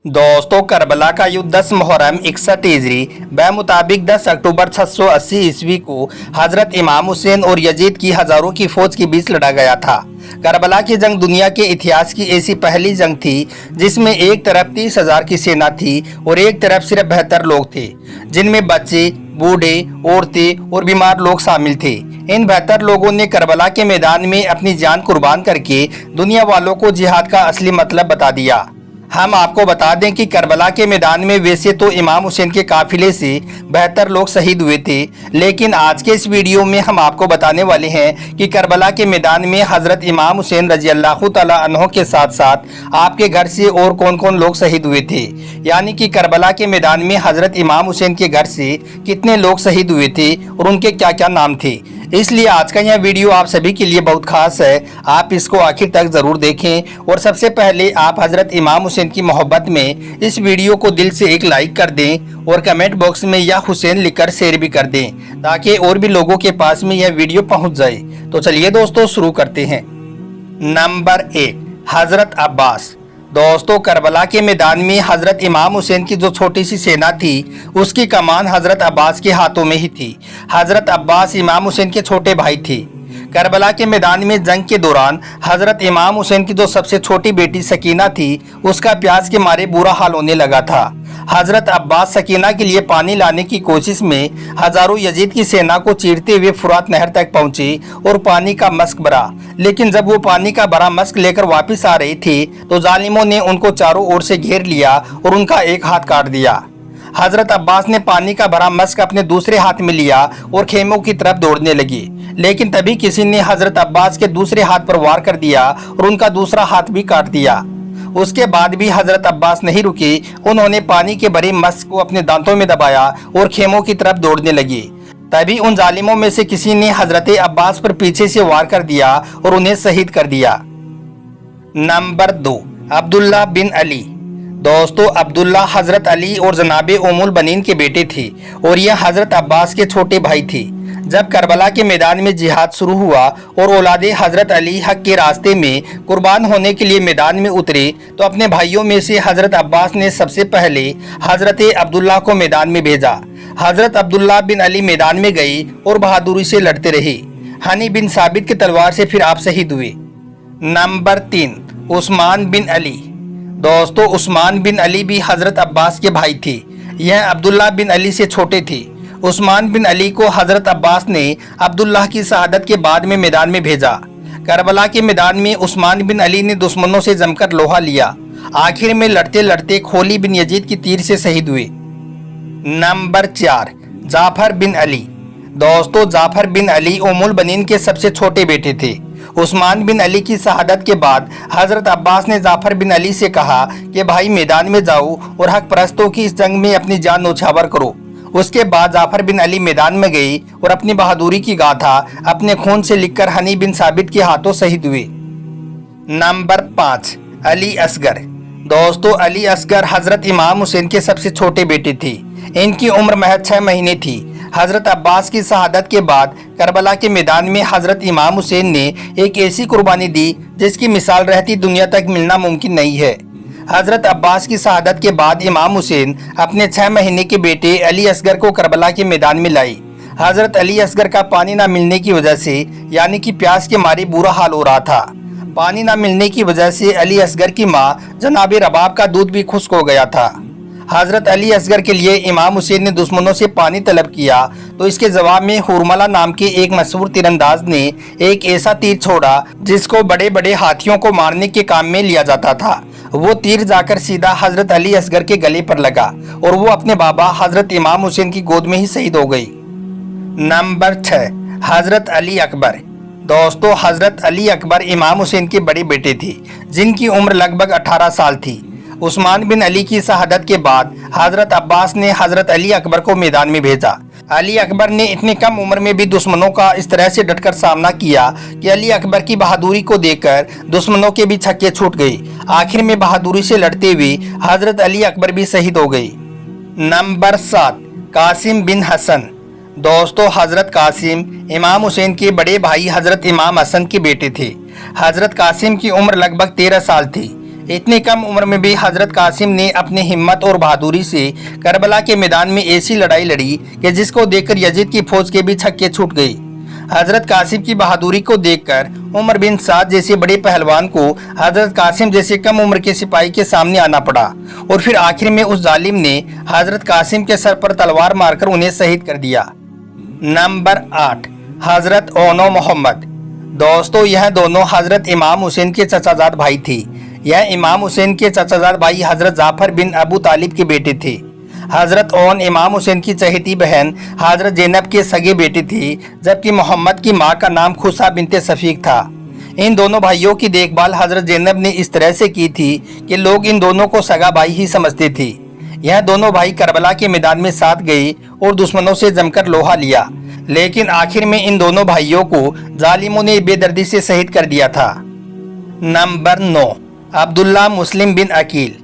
दोस्तों करबला का युद्ध 10 मुहर्रम 61 हिजरी मुताबिक 10 अक्टूबर 680 ईस्वी को हजरत इमाम हुसैन और यजीद की हजारों की फौज के बीच लड़ा गया था। करबला की जंग दुनिया के इतिहास की ऐसी पहली जंग थी जिसमें एक तरफ 30,000 की सेना थी और एक तरफ सिर्फ 72 लोग थे, जिनमें बच्चे, बूढ़े, औरतें और बीमार लोग शामिल थे। इन 72 लोगों ने करबला के मैदान में अपनी जान कुर्बान करके दुनिया वालों को जिहाद का असली मतलब बता दिया। हम आपको बता दें कि करबला के मैदान में वैसे तो इमाम हुसैन के काफिले से 72 लोग शहीद हुए थे, लेकिन आज के इस वीडियो में हम आपको बताने वाले हैं कि करबला के मैदान में हजरत इमाम हुसैन रजी अल्लाह तआला अन्हो के साथ साथ आपके घर से और कौन कौन लोग शहीद हुए थे, यानी कि करबला के मैदान में हजरत इमाम हुसैन के घर से कितने लोग शहीद हुए थे और उनके क्या क्या नाम थे। इसलिए आज का यह वीडियो आप सभी के लिए बहुत खास है, आप इसको आखिर तक जरूर देखें। और सबसे पहले आप हजरत इमाम हुसैन की मोहब्बत में इस वीडियो को दिल से एक लाइक कर दें और कमेंट बॉक्स में या हुसैन लिखकर शेयर भी कर दें, ताकि और भी लोगों के पास में यह वीडियो पहुंच जाए। तो चलिए दोस्तों शुरू करते हैं। नंबर 1, हजरत अब्बास। दोस्तों करबला के मैदान में हजरत इमाम हुसैन की जो छोटी सी सेना थी उसकी कमान हजरत अब्बास के हाथों में ही थी। हजरत अब्बास इमाम हुसैन के छोटे भाई थे। करबला के मैदान में जंग के दौरान हजरत इमाम हुसैन की जो सबसे छोटी बेटी सकीना थी उसका प्यास के मारे बुरा हाल होने लगा था। हजरत अब्बास सकीना के लिए पानी लाने की कोशिश में हजारों यजीद की सेना को चीरते हुए फुरात नहर तक पहुंचे और पानी का मस्क भरा, लेकिन जब वो पानी का भरा मस्क लेकर वापस आ रहे थे तो जालिमों ने उनको चारों ओर से घेर लिया और उनका एक हाथ काट दिया। हजरत अब्बास ने पानी का भरा मस्क अपने दूसरे हाथ में लिया और खेमों की तरफ दौड़ने लगे, लेकिन तभी किसी ने हजरत अब्बास के दूसरे हाथ पर वार कर दिया और उनका दूसरा हाथ भी काट दिया। उसके बाद भी हजरत अब्बास नहीं रुके, उन्होंने पानी के भरे मस्क को अपने दांतों में दबाया और खेमों की तरफ दौड़ने लगे। तभी उन जालिमों में से किसी ने हजरत अब्बास पर पीछे से वार कर दिया और उन्हें शहीद कर दिया। नंबर 2, अब्दुल्ला बिन अली। दोस्तों अब्दुल्ला हजरत अली और जनाबे उम्मुल बनीन के बेटे थे और यह हजरत अब्बास के छोटे भाई थे। जब करबला के मैदान में जिहाद शुरू हुआ और औलादे हजरत अली हक के रास्ते में कुर्बान होने के लिए मैदान में उतरे तो अपने भाइयों में से हजरत अब्बास ने सबसे पहले हजरत अब्दुल्ला को मैदान में भेजा। हजरत अब्दुल्ला बिन अली मैदान में गए और बहादुरी से लड़ते रहे। हनी बिन साबित की तलवार से फिर आप शहीद हुए। नंबर 3, उस्मान बिन अली। दोस्तों उस्मान बिन अली भी हजरत अब्बास के भाई थे। यह अब्दुल्ला बिन अली से छोटे थे। उस्मान बिन अली को हजरत अब्बास ने अब्दुल्लाह की शहादत के बाद में मैदान में भेजा। करबला के मैदान में उस्मान बिन अली ने दुश्मनों से जमकर लोहा लिया। आखिर में लड़ते लड़ते खोली बिन यजीद की तीर से शहीद हुए। नंबर 4, जाफर बिन अली। दोस्तों जाफर बिन अली उम्मुल बनीन के सबसे छोटे बेटे थे। उस्मान बिन अली की शहादत के बाद हजरत अब्बास ने जाफर बिन अली से कहा कि भाई मैदान में जाओ और हक परस्तों की इस जंग में अपनी जान न्यौछावर करो। उसके बाद जाफर बिन अली मैदान में गए और अपनी बहादुरी की गाथा अपने खून से लिखकर हनी बिन साबित के हाथों शहीद हुए। नंबर 5, अली असगर। दोस्तों अली असगर हजरत इमाम हुसैन के सबसे छोटे बेटे थे। इनकी उम्र महज 6 महीने थी। हजरत अब्बास की शहादत के बाद करबला के मैदान में हजरत इमाम हुसैन ने एक ऐसी कुर्बानी दी जिसकी मिसाल रहती दुनिया तक मिलना मुमकिन नहीं है। हजरत अब्बास की शहादत के बाद इमाम हुसैन अपने 6 महीने के बेटे अली असगर को करबला के मैदान में लाई। हजरत अली असगर का पानी न मिलने की वजह से यानी कि प्यास के मारे बुरा हाल हो रहा था। पानी न मिलने की वजह से अली असगर की माँ जनाबे रबाब का दूध भी खुश्क हो गया था। हजरत अली असगर के लिए इमाम हुसैन ने दुश्मनों से पानी तलब किया तो इसके जवाब में हुरमला नाम के एक मशहूर तीरंदाज ने एक ऐसा तीर छोड़ा जिसको बड़े बड़े हाथियों को मारने के काम में लिया जाता था। वो तीर जाकर सीधा हजरत अली असगर के गले पर लगा और वो अपने बाबा हजरत इमाम हुसैन की गोद में ही शहीद हो गई। नंबर 6, हजरत अली अकबर। दोस्तों हजरत अली अकबर इमाम हुसैन के बड़े बेटे थे जिनकी उम्र लगभग 18 साल थी। उस्मान बिन अली की शहादत के बाद हजरत अब्बास ने हजरत अली अकबर को मैदान में भेजा। अली अकबर ने इतनी कम उम्र में भी दुश्मनों का इस तरह से डटकर सामना किया कि अली अकबर की बहादुरी को देखकर दुश्मनों के भी छक्के छूट गए। आखिर में बहादुरी से लड़ते हुए हजरत अली अकबर भी शहीद हो गए। नंबर 7, कासिम बिन हसन। दोस्तों हजरत कासिम इमाम हुसैन के बड़े भाई हजरत इमाम हसन के बेटे थे। हजरत कासिम की उम्र लगभग 13 साल थी। इतनी कम उम्र में भी हजरत कासिम ने अपनी हिम्मत और बहादुरी से करबला के मैदान में ऐसी लड़ाई लड़ी कि जिसको देखकर यजीद की फौज के भी छक्के छूट गई। हजरत कासिम की बहादुरी को देखकर उमर बिन साद जैसे बड़े पहलवान को हजरत कासिम जैसे कम उम्र के सिपाही के सामने आना पड़ा और फिर आखिर में उस जालिम ने हजरत कासिम के सर पर तलवार मारकर उन्हें शहीद कर दिया। नंबर 8, हजरत ओनो मोहम्मद। दोस्तों, यह दोनों हजरत इमाम हुसैन के चचाजाद भाई थे। यह इमाम हुसैन के चचाजाद भाई हजरत जाफर बिन अबू तालिब के बेटे थे। हजरत ओन इमाम हुसैन की चहेती बहन हजरत जैनब के सगे बेटे थे, जबकि मोहम्मद की मां का नाम खुसा बिनते सफीक था। इन दोनों भाइयों की देखभाल हजरत जैनब ने इस तरह से की थी कि लोग इन दोनों को सगा भाई ही समझते थे। यह दोनों भाई करबला के मैदान में साथ गए और दुश्मनों से जमकर लोहा लिया, लेकिन आखिर में इन दोनों भाइयों को जालिमों ने बेदर्दी से शहीद कर दिया था। नंबर 9, अब्दुल्ला मुस्लिम बिन अकील।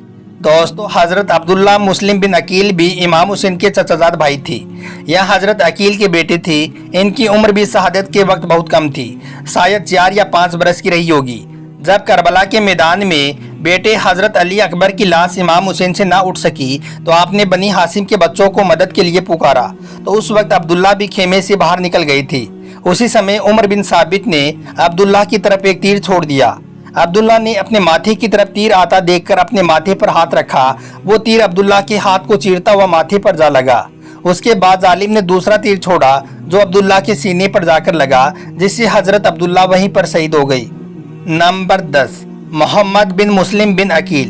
दोस्तों, हजरत अब्दुल्ला मुस्लिम बिन अकील भी इमाम हुसैन के चचाजाद भाई थे। यह हजरत अकील के बेटे थे। इनकी उम्र भी शहादत के वक्त बहुत कम थी, शायद 4 या 5 बरस की रही होगी। जब करबला के मैदान में बेटे हजरत अली अकबर की लाश इमाम हुसैन से ना उठ सकी तो आपने बनी हासिम के बच्चों को मदद के लिए पुकारा, तो उस वक्त अब्दुल्ला भी खेमे से बाहर निकल गए थे। उसी समय उमर बिन साबित ने अब्दुल्ला की तरफ एक तीर छोड़ दिया। अब्दुल्ला ने अपने माथे की तरफ तीर आता देखकर अपने माथे पर हाथ रखा। वो तीर अब्दुल्ला के हाथ को चीरता हुआ माथे पर जा लगा। उसके बाद जालिम ने दूसरा तीर छोड़ा जो अब्दुल्ला के सीने पर जाकर लगा, जिससे हजरत अब्दुल्ला वहीं पर शहीद हो गई। नंबर 10, मोहम्मद बिन मुस्लिम बिन अकील।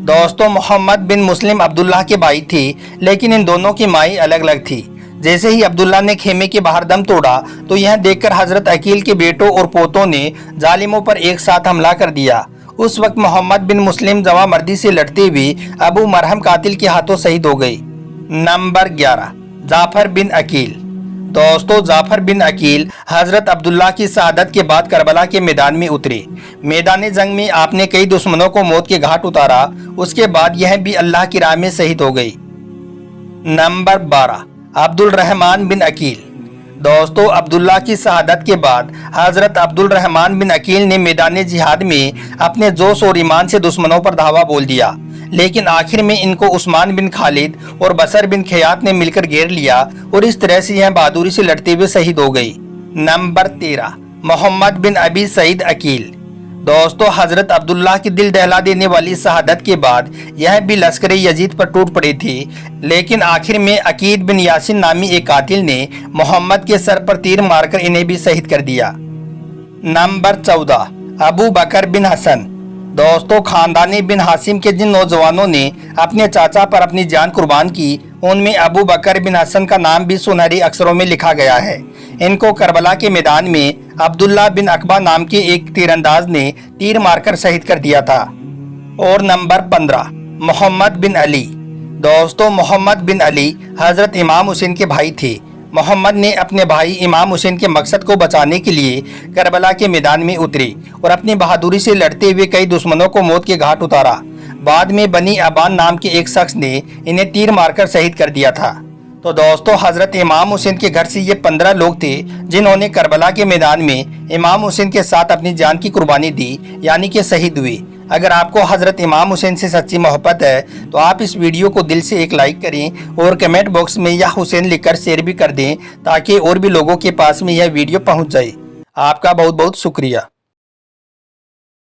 दोस्तों, मोहम्मद बिन मुस्लिम अब्दुल्ला के भाई थे, लेकिन इन दोनों की माई अलग अलग थी। जैसे ही अब्दुल्ला ने खेमे के बाहर दम तोड़ा तो यह देखकर हजरत अकील के बेटों और पोतों ने जालिमों पर एक साथ हमला कर दिया। उस वक्त मोहम्मद बिन मुस्लिम जवा मर्दी से लड़ते हुए अबू मरहम कातिल के हाथों शहीद हो गई। नंबर 11, जाफर बिन अकील। दोस्तों, जाफर बिन अकील हजरत अब्दुल्ला की शहादत के बाद करबला के मैदान में उतरे। मैदान जंग में आपने कई दुश्मनों को मौत के घाट उतारा। उसके बाद यह भी अल्लाह की राह में शहीद हो गई। नंबर 12, अब्दुल रहमान बिन अकील। दोस्तों, अब्दुल्ला की शहादत के बाद हजरत अब्दुल रहमान बिन अकील ने मैदान जिहाद में अपने जोश और ईमान से दुश्मनों पर धावा बोल दिया, लेकिन आखिर में इनको उस्मान बिन खालिद और बसर बिन खयात ने मिलकर घेर लिया और इस तरह से यह बहादुरी से लड़ते हुए शहीद हो गई। नंबर 13, मोहम्मद बिन अबी सईद अकील। दोस्तों, हजरत अब्दुल्ला की दिल दहला देने वाली शहादत के बाद यह भी लश्कर यजीद पर टूट पड़े थे, लेकिन आखिर में अकीद बिन यासिन नामी एक कातिल ने मोहम्मद के सर पर तीर मारकर इन्हें भी शहीद कर दिया। नंबर 14, अबू बकर बिन हसन। दोस्तों, खानदानी बिन हासिम के जिन नौजवानों ने अपने चाचा पर अपनी जान कुर्बान की, उनमें अबू बकर बिन हसन का नाम भी सुनहरी अक्षरों में लिखा गया है। इनको करबला के मैदान में अब्दुल्ला बिन अकबा नाम के एक तीरंदाज ने तीर मारकर शहीद कर दिया था। और नंबर 15, मोहम्मद बिन अली। दोस्तों, मोहम्मद बिन अली हजरत इमाम हुसैन के भाई थे। मोहम्मद ने अपने भाई इमाम हुसैन के मकसद को बचाने के लिए करबला के मैदान में उतरे और अपनी बहादुरी से लड़ते हुए कई दुश्मनों को मौत के घाट उतारा। बाद में बनी अबान नाम के एक शख्स ने इन्हें तीर मारकर शहीद कर दिया था। तो दोस्तों, हजरत इमाम हुसैन के घर से ये 15 लोग थे जिन्होंने करबला के मैदान में इमाम हुसैन के साथ अपनी जान की कुर्बानी दी, यानी कि शहीद हुए। अगर आपको हजरत इमाम हुसैन से सच्ची मोहब्बत है तो आप इस वीडियो को दिल से एक लाइक करें और कमेंट बॉक्स में या हुसैन लिखकर शेयर भी कर दें, ताकि और भी लोगों के पास में यह वीडियो पहुंच जाए। आपका बहुत बहुत शुक्रिया।